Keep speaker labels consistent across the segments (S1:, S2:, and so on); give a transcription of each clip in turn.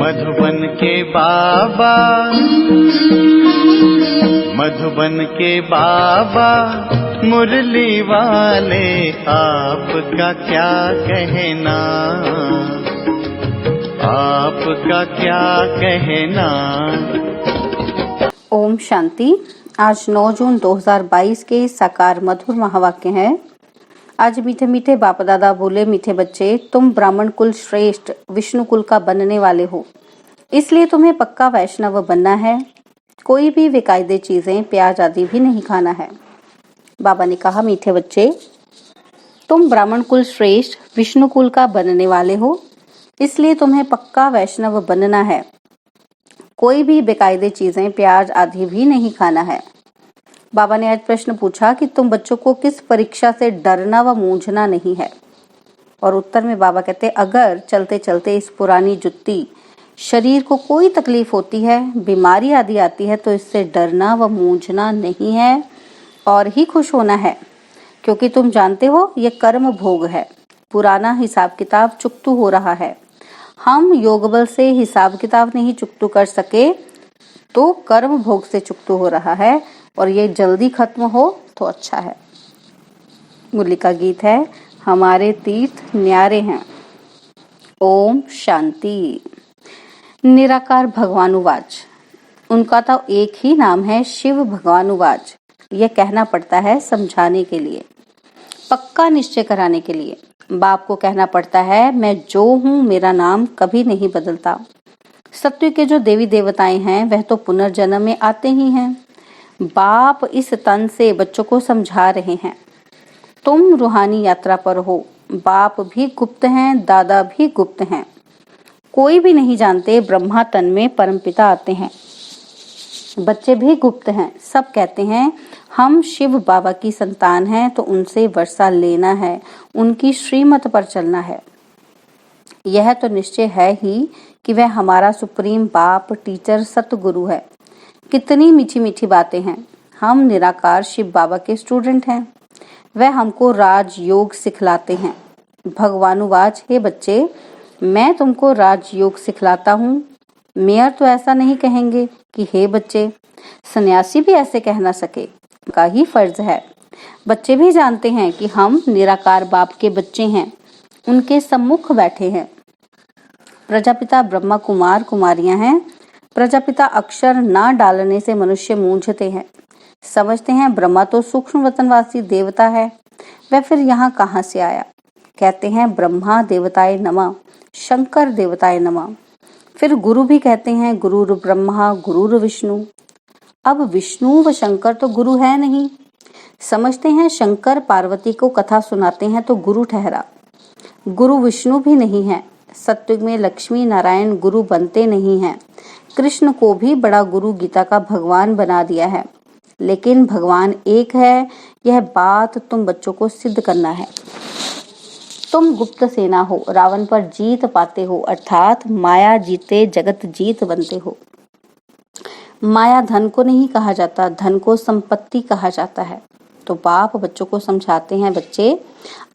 S1: मधुबन के बाबा, मधुबन के बाबा मुरली वाले, आपका क्या कहना, आपका क्या कहना।
S2: ओम शांति। आज 9 जून 2022 के साकार मधुर महावाक्य हैं। आज मीठे मीठे बाप दादा बोले, मीठे बच्चे, तुम ब्राह्मण कुल श्रेष्ठ विष्णु कुल का बनने वाले हो, इसलिए तुम्हें पक्का वैष्णव बनना है। कोई भी बेकायदे चीजें, प्याज आदि भी नहीं खाना है। बाबा ने कहा, मीठे बच्चे, तुम ब्राह्मण कुल श्रेष्ठ विष्णु कुल का बनने वाले हो, इसलिए तुम्हें पक्का वैष्णव बनना है। कोई भी बेकायदे चीजें, प्याज आदि भी नहीं खाना है। बाबा ने आज प्रश्न पूछा कि तुम बच्चों को किस परीक्षा से डरना व मूंझना नहीं है। और उत्तर में बाबा कहते, अगर चलते चलते इस पुरानी जुत्ती शरीर को कोई तकलीफ होती है, बीमारी आदि आती है, तो इससे डरना व मूंझना नहीं है और ही खुश होना है, क्योंकि तुम जानते हो ये कर्म भोग है। पुराना हिसाब किताब चुकतू हो रहा है। हम योग बल से हिसाब किताब नहीं चुकतू कर सके, तो कर्म भोग से चुकतू हो रहा है, और ये जल्दी खत्म हो तो अच्छा है। मुरली का गीत है, हमारे तीर्थ न्यारे हैं। ओम शांति। निराकार भगवानुवाच। उनका तो एक ही नाम है, शिव भगवानुवाच। यह कहना पड़ता है समझाने के लिए, पक्का निश्चय कराने के लिए। बाप को कहना पड़ता है, मैं जो हूँ, मेरा नाम कभी नहीं बदलता। सत्य के जो देवी देवताएं हैं, वह तो पुनर्जन्म में आते ही हैं। बाप इस तन से बच्चों को समझा रहे हैं, तुम रूहानी यात्रा पर हो। बाप भी गुप्त हैं, दादा भी गुप्त हैं। कोई भी नहीं जानते ब्रह्मा तन में परमपिता आते हैं। बच्चे भी गुप्त हैं। सब कहते हैं हम शिव बाबा की संतान हैं, तो उनसे वर्षा लेना है, उनकी श्रीमत पर चलना है। यह तो निश्चय है ही कि वह हमारा सुप्रीम बाप, टीचर, सतगुरु है। कितनी मीठी मीठी बातें हैं। हम निराकार शिव बाबा के स्टूडेंट हैं। वह हमको राजयोग सिखलाते हैं। भगवानुवाच, हे बच्चे, मैं तुमको राजयोग सिखलाता हूँ। मेयर तो ऐसा नहीं कहेंगे कि हे बच्चे, सन्यासी भी ऐसे कह ना सके, का ही फर्ज है। बच्चे भी जानते हैं कि हम निराकार बाप के बच्चे हैं, उनके सम्मुख बैठे हैं। प्रजापिता ब्रह्मा कुमार कुमारियां हैं। प्रजापिता अक्षर ना डालने से मनुष्य मूंझते हैं, समझते हैं ब्रह्मा तो सूक्ष्म वतनवासी देवता है, वह फिर यहाँ कहाँ से आया। कहते हैं ब्रह्मा देवताय नमः, शंकर देवताय नमः। फिर गुरु भी कहते हैं गुरुर ब्रह्मा गुरुर विष्णु। अब विष्णु व शंकर तो गुरु है नहीं। समझते हैं शंकर पार्वती को कथा सुनाते हैं तो गुरु ठहरा। गुरु विष्णु भी नहीं है। सत्युग में लक्ष्मी नारायण गुरु बनते नहीं हैं। कृष्ण को भी बड़ा गुरु गीता का भगवान बना दिया है, लेकिन भगवान एक है, यह बात तुम बच्चों को सिद्ध करना है। तुम गुप्त सेना हो, रावण पर जीत पाते हो, अर्थात माया जीते जगत जीत बनते हो। माया धन को नहीं कहा जाता, धन को संपत्ति कहा जाता है। तो बाप बच्चों को समझाते हैं, बच्चे,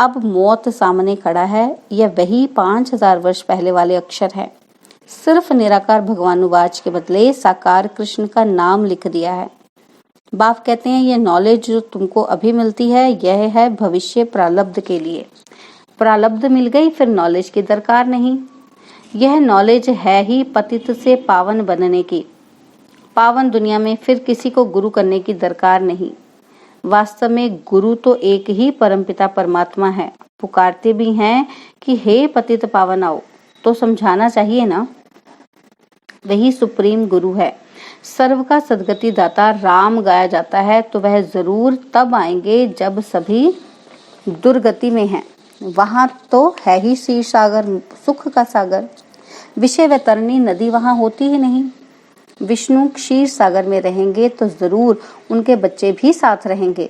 S2: अब मौत सामने खड़ा है, यह वही 5000 वर्ष पहले वाले अक्षर है। सिर्फ निराकार भगवानुवाच के बदले साकार कृष्ण का नाम लिख दिया है। बाप कहते हैं, यह नॉलेज जो तुमको अभी मिलती है, यह है भविष्य प्रारब्ध के लिए। प्रारब्ध मिल गई, फिर नॉलेज की दरकार नहीं। यह नॉलेज है ही पतित से पावन बनने की। पावन दुनिया में फिर किसी को गुरु करने की दरकार नहीं। वास्तव में गुरु तो एक ही परमपिता परमात्मा है। पुकारते भी हैं कि हे पतित पावन आओ, तो समझाना चाहिए ना। वही सुप्रीम गुरु है। सर्व का सदगति दाता राम गाया जाता है, तो वह जरूर तब आएंगे जब सभी दुर्गति में हैं। वहां तो है ही क्षीर सागर, सुख का सागर। विषय व तरनी नदी वहां होती ही नहीं। विष्णु क्षीर सागर में रहेंगे तो जरूर उनके बच्चे भी साथ रहेंगे।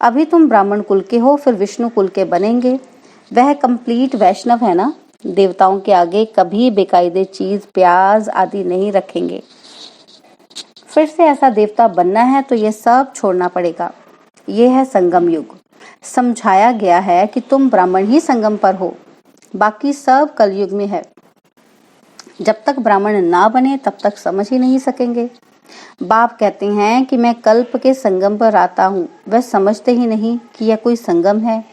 S2: अभी तुम ब्राह्मण कुल के हो, फिर विष्णु कुल के बनेंगे। वह कंप्लीट वैष्णव है ना। देवताओं के आगे कभी बेकायदे चीज, प्याज आदि नहीं रखेंगे। फिर से ऐसा देवता बनना है तो ये सब छोड़ना पड़ेगा। ये है संगम युग। समझाया गया है कि तुम ब्राह्मण ही संगम पर हो, बाकी सब कलयुग में है। जब तक ब्राह्मण ना बने तब तक समझ ही नहीं सकेंगे। बाप कहते हैं कि मैं कल्प के संगम पर आता हूँ, वह समझते ही नहीं कि यह कोई संगम है।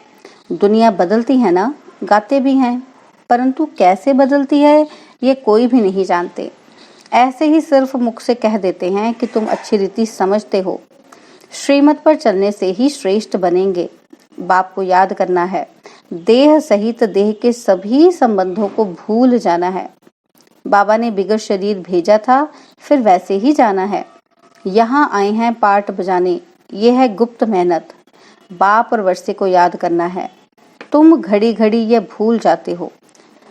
S2: दुनिया बदलती है ना, गाते भी हैं, परंतु कैसे बदलती है ये कोई भी नहीं जानते। ऐसे ही सिर्फ मुख से कह देते हैं कि तुम अच्छी रीति समझते हो। श्रीमत पर चलने से ही श्रेष्ठ बनेंगे। बाप को याद करना है, देह सहित देह के सभी संबंधों को भूल जाना है। बाबा ने बिगड़ शरीर भेजा था, फिर वैसे ही जाना है। यहाँ आए हैं पाठ बजाने, ये है गुप्त मेहनत। बाप और वर्षे को याद करना है। तुम घड़ी घड़ी ये भूल जाते हो।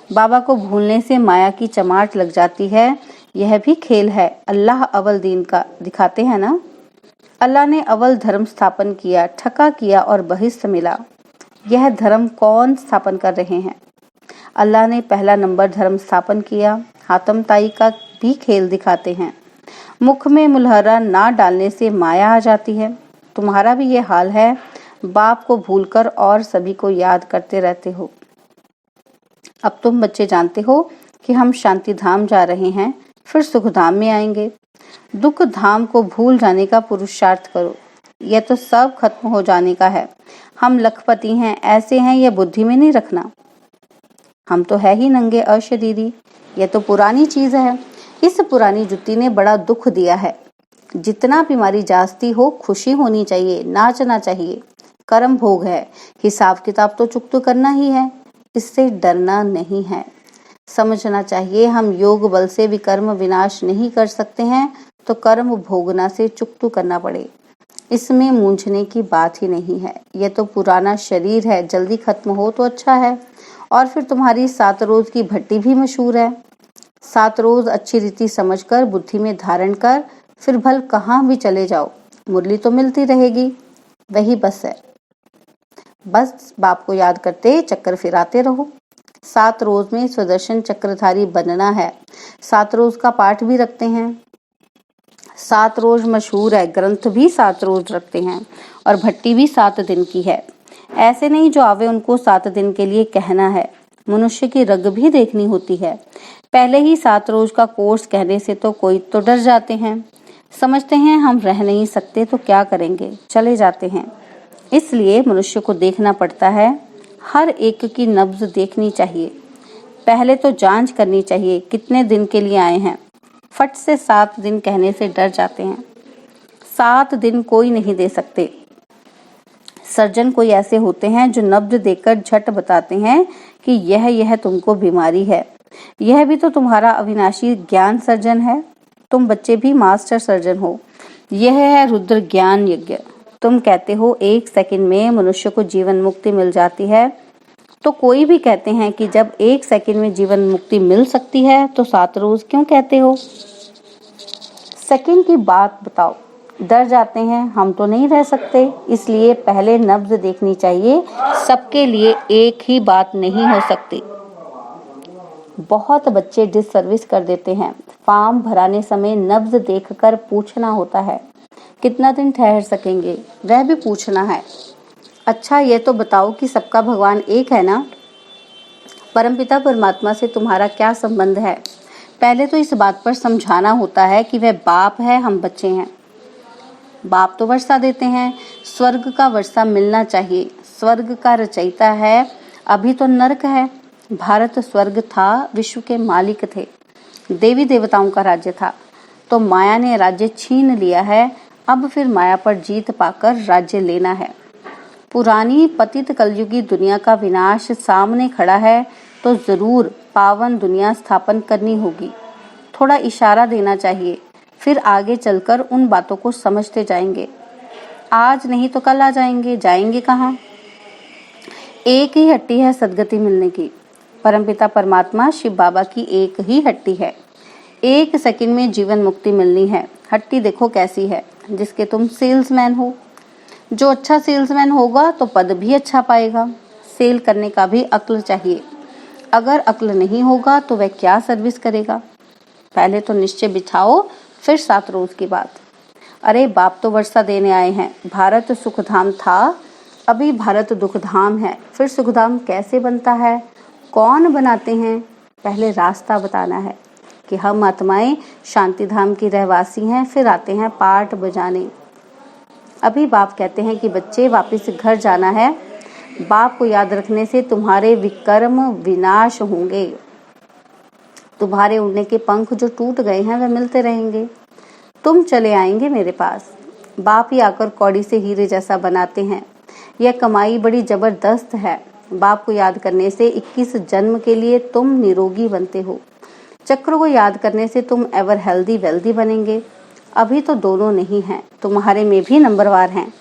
S2: बाबा को भूलने से माया की चमाट लग जाती है। यह भी खेल है, अल्लाह अव्वल दीन का दिखाते हैं ना। अल्लाह ने अव्वल धर्म स्थापन किया, ठका किया और बहिष्ठ मिला। यह धर्म कौन स्थापन कर रहे हैं? अल्लाह ने पहला नंबर धर्म स्थापन किया। हातम ताई का भी खेल दिखाते हैं। मुख में मुलहरा ना डालने से माया आ जाती है। तुम्हारा भी ये हाल है, बाप को भूलकर और सभी को याद करते रहते हो। अब तुम बच्चे जानते हो कि हम शांति धाम जा रहे हैं, फिर सुख धाम में आएंगे। दुख धाम को भूल जाने का पुरुषार्थ करो। यह तो सब खत्म हो जाने का है। हम लखपति हैं, ऐसे हैं, यह बुद्धि में नहीं रखना। हम तो है ही नंगे अशरीरी। यह तो पुरानी चीज है। इस पुरानी जुत्ती ने बड़ा दुख दिया है। जितना बीमारी जास्ती हो, खुशी होनी चाहिए, नाचना चाहिए। कर्म भोग है, हिसाब किताब तो चुकतो करना ही है। इससे डरना नहीं है। समझना चाहिए हम योग बल से विकर्म विनाश नहीं कर सकते हैं, तो कर्म भोगना से चुकतो करना पड़े। इसमें मूंझने की बात ही नहीं है। यह तो पुराना शरीर है, जल्दी खत्म हो तो अच्छा है। और फिर तुम्हारी 7 रोज की भट्टी भी मशहूर है। 7 रोज अच्छी रीति समझकर बुद्धि में धारण कर, फिर भल कहाँ भी चले जाओ, मुरली तो मिलती रहेगी। वही बस है। बस बाप को याद करते चक्कर फिराते रहो। 7 रोज में सुदर्शन चक्रधारी बनना है। 7 रोज का पाठ भी रखते हैं। 7 रोज मशहूर है, ग्रंथ भी 7 रोज रखते हैं और भट्टी भी 7 दिन की है। ऐसे नहीं जो आवे उनको 7 दिन के लिए कहना है। मनुष्य की रग भी देखनी होती है। पहले ही 7 रोज का कोर्स कहने से तो कोई तो डर जाते हैं, समझते हैं हम रह नहीं सकते तो क्या करेंगे, चले जाते हैं। इसलिए मनुष्य को देखना पड़ता है। हर एक की नब्ज देखनी चाहिए। पहले तो जांच करनी चाहिए कितने दिन के लिए आए हैं। फट से 7 दिन कहने से डर जाते हैं। 7 दिन कोई नहीं दे सकते। सर्जन कोई ऐसे होते हैं जो नब्ज देकर झट बताते हैं कि यह तुमको बीमारी है। यह भी तो तुम्हारा अविनाशी ज्ञान सर्जन है। तुम बच्चे भी मास्टर सर्जन हो। यह है रुद्र ज्ञान यज्ञ। तुम कहते हो 1 सेकंड में मनुष्य को जीवन मुक्ति मिल जाती है, तो कोई भी कहते हैं कि जब 1 सेकंड में जीवन मुक्ति मिल सकती है तो 7 रोज क्यों कहते हो? सेकंड की बात बताओ। डर जाते हैं, हम तो नहीं रह सकते। इसलिए पहले नब्ज देखनी चाहिए। सबके लिए एक ही बात नहीं हो सकती। बहुत बच्चे डिससर्विस कर देते हैं। फॉर्म भराने समय नब्ज देखकर पूछना होता है, कितना दिन ठहर सकेंगे, वह भी पूछना है। अच्छा ये तो बताओ कि सबका भगवान एक है ना? परमपिता परमात्मा से तुम्हारा क्या संबंध है? पहले तो इस बात पर समझाना होता है कि वह बाप है, हम बच्चे हैं। बाप तो वर्षा देते हैं, स्वर्ग का वर्षा मिलना चाहिए। स्वर्ग का रचयिता है, अभी तो नरक है। भारत स्वर्ग था, विश्व के मालिक थे, देवी देवताओं का राज्य था। तो माया ने राज्य छीन लिया है। अब फिर माया पर जीत पाकर राज्य लेना है। पुरानी पतित कलयुगी दुनिया का विनाश सामने खड़ा है, तो जरूर पावन दुनिया स्थापन करनी होगी। थोड़ा इशारा देना चाहिए, फिर आगे चलकर उन बातों को समझते जाएंगे। आज नहीं तो कल आ जाएंगे। जाएंगे कहाँ? एक ही हट्टी है सदगति मिलने की। परमपिता परमात्मा शिव बाबा की एक ही हट्टी है। 1 सेकंड में जीवन मुक्ति मिलनी है। हट्टी देखो कैसी है, जिसके तुम सेल्समैन हो। जो अच्छा सेल्समैन होगा तो पद भी अच्छा पाएगा। सेल करने का भी अक्ल चाहिए। अगर अक्ल नहीं होगा तो वह क्या सर्विस करेगा? पहले तो निश्चय बिछाओ, फिर 7 रोज की बात। अरे बाप तो वर्षा देने आए हैं। भारत सुखधाम था, अभी भारत दुखधाम है। फिर सुखधाम कैसे बनता है, कौन बनाते हैं? पहले रास्ता बताना है। कि हम आत्माएं शांति धाम की रहवासी हैं, फिर आते हैं पाठ बजाने। अभी बाप कहते हैं कि बच्चे वापस घर जाना है। बाप को याद रखने से तुम्हारे विकर्म विनाश होंगे। तुम्हारे उड़ने के पंख जो टूट गए हैं वे मिलते रहेंगे। तुम चले आएंगे मेरे पास। बाप ही आकर कौड़ी से हीरे जैसा बनाते हैं। यह कमाई बड़ी जबरदस्त है। बाप को याद करने से 21 जन्म के लिए तुम निरोगी बनते हो। चक्र को याद करने से तुम एवर हेल्दी वेल्दी बनेंगे। अभी तो दोनों नहीं हैं, तुम्हारे में भी नंबरवार हैं।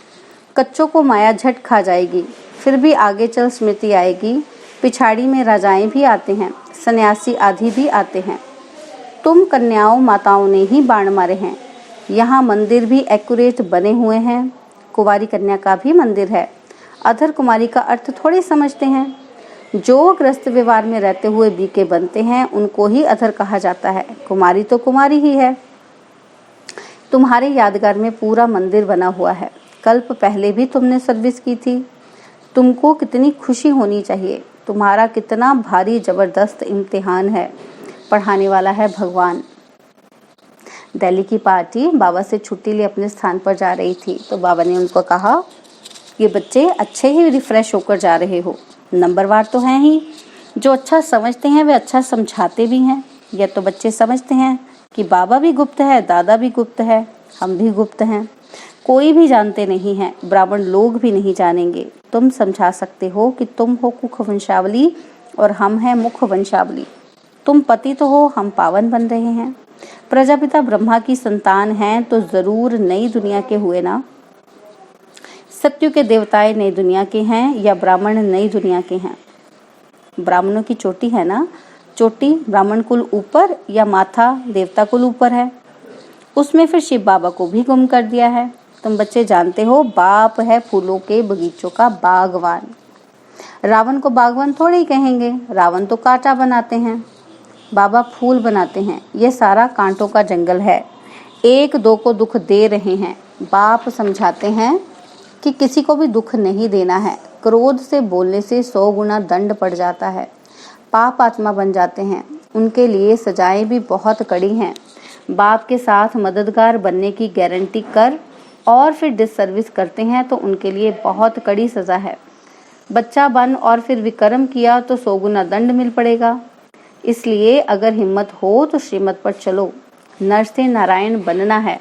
S2: कच्चों को माया झट खा जाएगी, फिर भी आगे चल स्मृति आएगी। पिछाड़ी में राजाएं भी आते हैं, सन्यासी आदि भी आते हैं। तुम कन्याओं माताओं ने ही बाण मारे हैं। यहाँ मंदिर भी एक्यूरेट बने हुए हैं। कुंवारी कन्या का भी मंदिर है। अधर कुमारी का अर्थ थोड़े समझते हैं। जो ग्रस्त व्यवहार में रहते हुए बीके बनते हैं उनको ही अधर कहा जाता है। कुमारी तो कुमारी ही है। तुम्हारे यादगार में पूरा मंदिर बना हुआ है। कल्प पहले भी तुमने सर्विस की थी। तुमको कितनी खुशी होनी चाहिए। तुम्हारा कितना भारी जबरदस्त इम्तिहान है। पढ़ाने वाला है भगवान। दिल्ली की पार्टी बाबा से छुट्टी ले अपने स्थान पर जा रही थी तो बाबा ने उनको कहा, ये बच्चे अच्छे ही रिफ्रेश होकर जा रहे हो। नंबरवार तो हैं ही। जो अच्छा समझते हैं वे अच्छा समझाते भी हैं। यह तो बच्चे समझते हैं कि बाबा भी गुप्त है, दादा भी गुप्त है, हम भी गुप्त हैं। कोई भी जानते नहीं हैं, ब्राह्मण लोग भी नहीं जानेंगे। तुम समझा सकते हो कि तुम हो कुख वंशावली और हम हैं मुख वंशावली। तुम पति तो हो, हम पावन बन रहे हैं। प्रजापिता ब्रह्मा की संतान हैं तो जरूर नई दुनिया के हुए ना। सत्यु के देवताएं नई दुनिया के हैं या ब्राह्मण नई दुनिया के हैं? ब्राह्मणों की चोटी है ना। चोटी ब्राह्मण कुल ऊपर या माथा देवता कुल ऊपर है। उसमें फिर शिव बाबा को भी गुम कर दिया है। तुम बच्चे जानते हो बाप है फूलों के बगीचों का बागवान। रावण को बागवान थोड़े ही कहेंगे। रावण तो कांटा बनाते हैं, बाबा फूल बनाते हैं। यह सारा कांटों का जंगल है। एक दो को दुख दे रहे हैं। बाप समझाते हैं कि किसी को भी दुख नहीं देना है। क्रोध से बोलने से 100 गुना दंड पड़ जाता है। पाप आत्मा बन जाते हैं। उनके लिए सजाएं भी बहुत कड़ी हैं। बाप के साथ मददगार बनने की गारंटी कर और फिर डिससर्विस करते हैं तो उनके लिए बहुत कड़ी सजा है। बच्चा बन और फिर विक्रम किया तो 100 गुना दंड मिल पड़ेगा। इसलिए अगर हिम्मत हो तो श्रीमत पर चलो। नर से नारायण बनना है।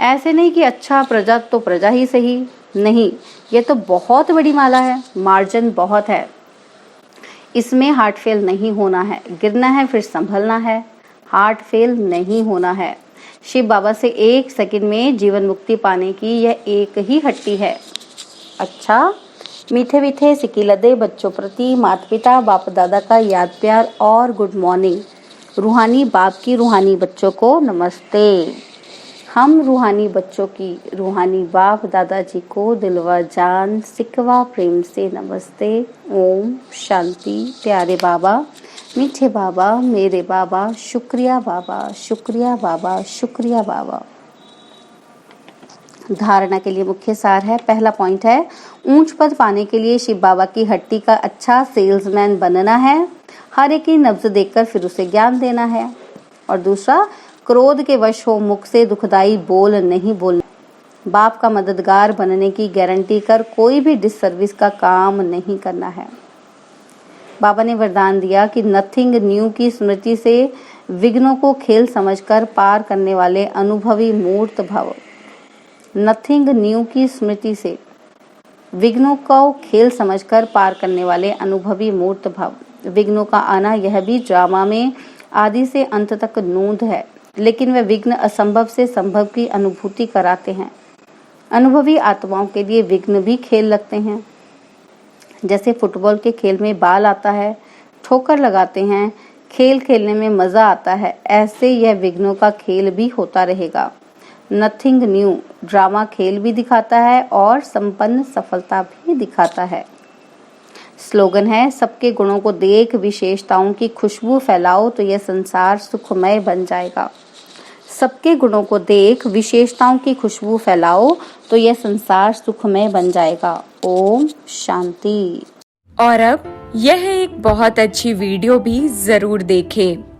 S2: ऐसे नहीं कि अच्छा प्रजा तो प्रजा ही सही। नहीं, ये तो बहुत बड़ी माला है। मार्जिन बहुत है। इसमें हार्ट फेल नहीं होना है। गिरना है फिर संभलना है। हार्ट फेल नहीं होना है। शिव बाबा से 1 सेकंड में जीवन मुक्ति पाने की यह एक ही हट्टी है। अच्छा, मीठे मीठे सिकिलदे बच्चों प्रति माता पिता बाप दादा का याद प्यार और गुड मॉर्निंग। रूहानी बाप की रूहानी बच्चों को नमस्ते। हम रूहानी बच्चों की रूहानी बाप दादाजी को दिलवा जान सिकवा प्रेम से नमस्ते। ओम शांति। प्यारे बाबा, मीठे बाबा, मेरे बाबा, शुक्रिया बाबा, शुक्रिया बाबा, शुक्रिया बाबा। धारणा के लिए मुख्य सार है। पहला पॉइंट है, ऊंच पद पाने के लिए शिव बाबा की हट्टी का अच्छा सेल्समैन बनना है। हर एक की नब्ज देखकर फिर उसे ज्ञान देना है। और दूसरा, क्रोध के वश हो मुख से दुखदाई बोल नहीं बोलना। बाप का मददगार बनने की गारंटी कर कोई भी डिससर्विस का काम नहीं करना है। बाबा ने वरदान दिया कि नथिंग न्यू की स्मृति से विघ्नों को खेल समझकर पार करने वाले अनुभवी मूर्त भव। नथिंग न्यू की स्मृति से विघ्नों को खेल समझकर पार करने वाले अनुभवी मूर्त भव। विघ्नों का आना यह भी ड्रामा में आदि से अंत तक नूंद है, लेकिन वे विघ्न असंभव से संभव की अनुभूति कराते हैं। अनुभवी आत्माओं के लिए विघ्न भी खेल लगते हैं। जैसे फुटबॉल के खेल में बाल आता है, ठोकर लगाते हैं, खेल खेलने में मजा आता है, ऐसे यह विघ्नों का खेल भी होता रहेगा। नथिंग न्यू ड्रामा खेल भी दिखाता है और संपन्न सफलता भी दिखाता है। स्लोगन है, सबके गुणों को देख विशेषताओं की खुशबू फैलाओ तो यह संसार सुखमय बन जाएगा। सबके गुणों को देख विशेषताओं की खुशबू फैलाओ तो यह संसार सुखमय बन जाएगा। ओम शांति।
S3: और अब यह एक बहुत अच्छी वीडियो भी जरूर देखें।